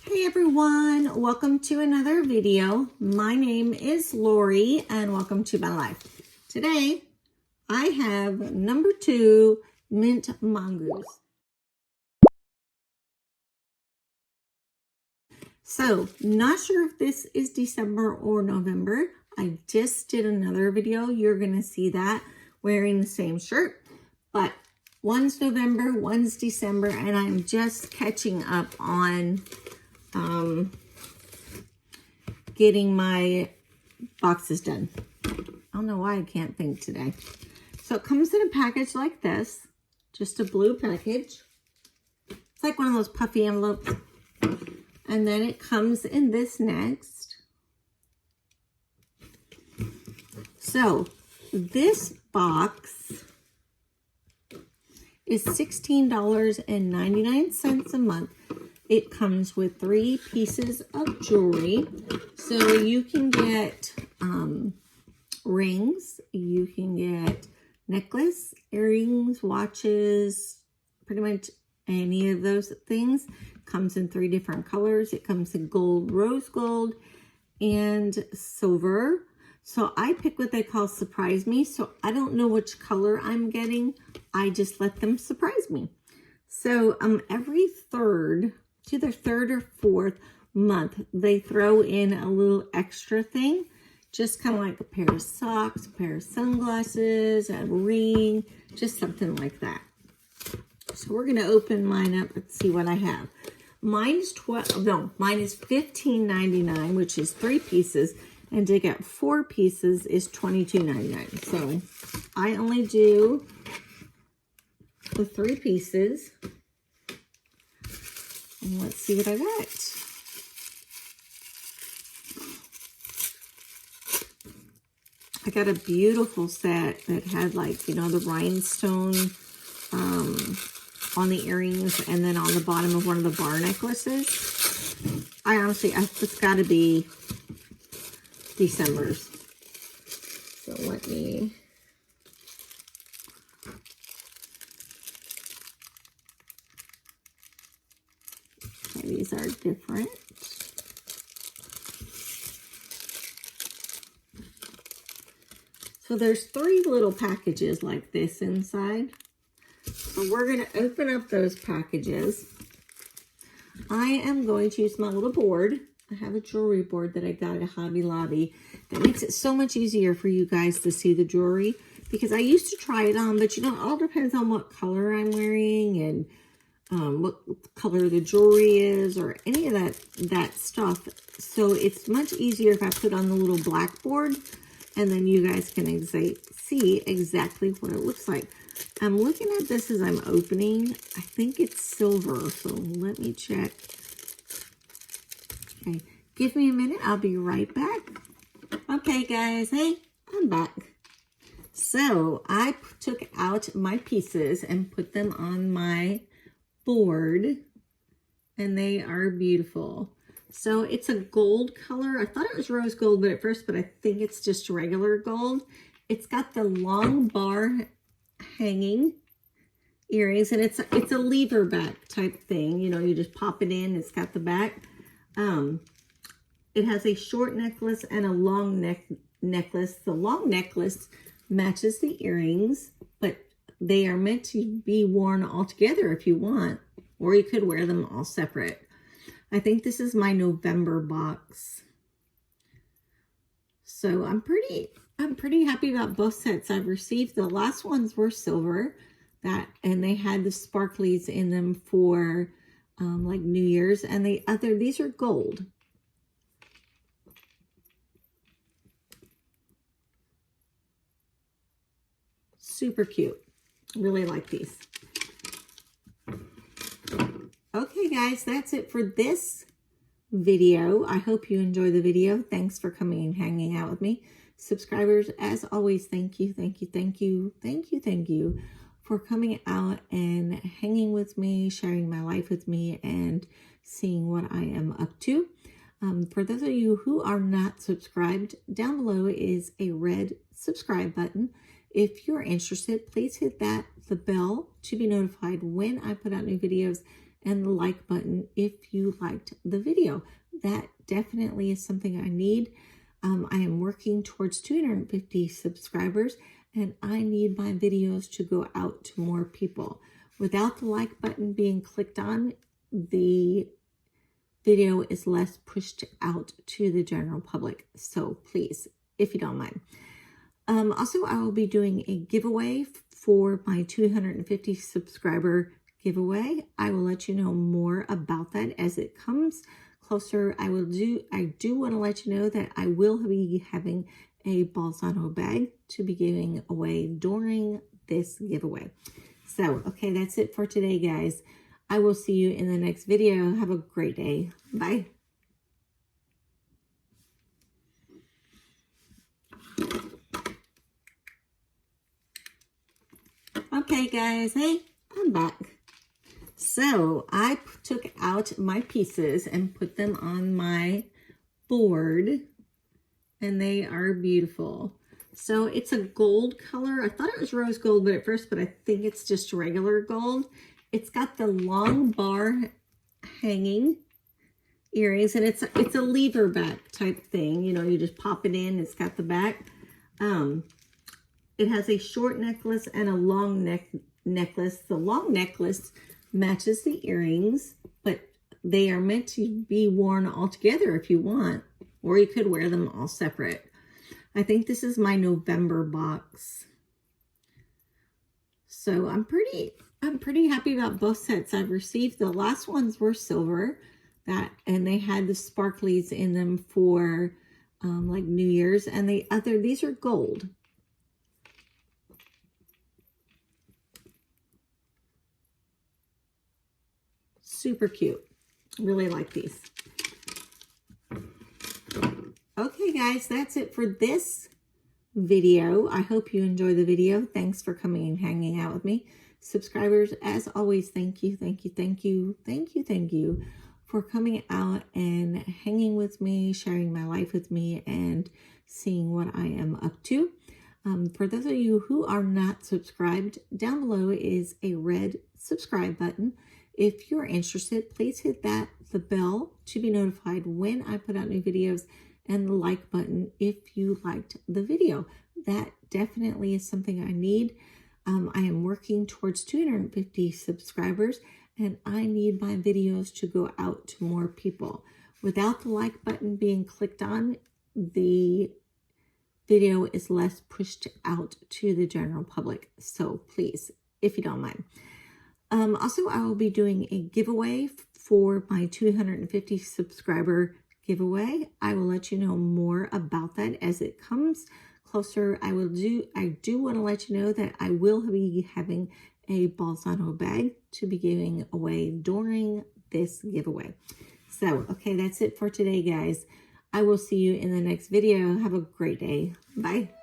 Hey everyone, welcome to another video. My name is Lori and welcome to my life. Today I have number 2 mint mongoose. So not sure if this is December or November. I just did another video. You're gonna see that wearing the same shirt, but one's November, one's December, and I'm just catching up on getting my boxes done. I don't know why I can't think today. So it comes in a package like this, just a blue package. It's like one of those puffy envelopes. And then it comes in this next. So this box is $16.99 a month. It comes with 3 pieces of jewelry. So you can get rings, you can get necklace, earrings, watches, pretty much any of those things. Comes in 3 different colors. It comes in gold, rose gold, and silver. So I pick what they call surprise me. So I don't know which color I'm getting. I just let them surprise me. So every third, it's either third or fourth month, they throw in a little extra thing, just kind of like a pair of socks, a pair of sunglasses, a ring, just something like that. So we're going to open mine up and see what I have. Mine is $15.99, which is 3 pieces, and to get 4 pieces is $22.99. So I only do the 3 pieces. And let's see what I got. I got a beautiful set that had, like, you know, the rhinestone on the earrings and then on the bottom of one of the bar necklaces. It's got to be December's. So let me... These are different. So there's 3 little packages like this inside. So we're going to open up those packages. I am going to use my little board. I have a jewelry board that I got at Hobby Lobby that makes it so much easier for you guys to see the jewelry, because I used to try it on, but you know, it all depends on what color I'm wearing and what color the jewelry is or any of that stuff. So it's much easier if I put on the little blackboard and then you guys can see exactly what it looks like. I'm looking at this as I'm opening. I think it's silver, so let me check. Okay, give me a minute. I'll be right back. Okay, guys, hey, I'm back. So I took out my pieces and put them on my board, and they are beautiful. So it's a gold color. I thought it was rose gold but I think it's just regular gold. It's got the long bar hanging earrings, and it's a lever back type thing. You know, you just pop it in. It's got the back. It has a short necklace and a long necklace. The long necklace matches the earrings, but they are meant to be worn all together if you want, or you could wear them all separate. I think this is my November box. So I'm pretty happy about both sets I've received. The last ones were silver, and they had the sparklies in them for like New Year's, and these are gold. Super cute. Really like these. Okay, guys, that's it for this video. I hope you enjoyed the video. Thanks for coming and hanging out with me. Subscribers, as always, thank you for coming out and hanging with me, sharing my life with me, and seeing what I am up to. For those of you who are not subscribed, down below is a red subscribe button. If you're interested, please hit the bell to be notified when I put out new videos, and the like button if you liked the video. That definitely is something I need. I am working towards 250 subscribers, and I need my videos to go out to more people. Without the like button being clicked on, the video is less pushed out to the general public. So please, if you don't mind. Also, I will be doing a giveaway for my 250 subscriber giveaway. I will let you know more about that as it comes closer. I do want to let you know that I will be having a Balsano bag to be giving away during this giveaway. So, okay, that's it for today, guys. I will see you in the next video. Have a great day. Bye. Okay, guys, hey, I'm back. So I took out my pieces and put them on my board, and they are beautiful. So it's a gold color. I thought it was rose gold, but I think it's just regular gold. It's got the long bar hanging earrings, and it's a lever back type thing. You know, you just pop it in. It's got the back. It has a short necklace and a long necklace. The long necklace matches the earrings, but they are meant to be worn all together if you want, or you could wear them all separate. I think this is my November box. So I'm pretty happy about both sets I've received. The last ones were silver, and they had the sparklies in them for like New Year's, and these are gold. Super cute. Really like these. Okay, guys, that's it for this video. I hope you enjoy the video. Thanks for coming and hanging out with me. Subscribers, as always, thank you for coming out and hanging with me, sharing my life with me, and seeing what I am up to. For those of you who are not subscribed, down below is a red subscribe button. If you're interested, please hit the bell to be notified when I put out new videos, and the like button if you liked the video. That definitely is something I need. I am working towards 250 subscribers, and I need my videos to go out to more people. Without the like button being clicked on, the video is less pushed out to the general public. So please, if you don't mind. Also, I will be doing a giveaway for my 250 subscriber giveaway. I will let you know more about that as it comes closer. I do want to let you know that I will be having a Balsano bag to be giving away during this giveaway. So, okay, that's it for today, guys. I will see you in the next video. Have a great day. Bye.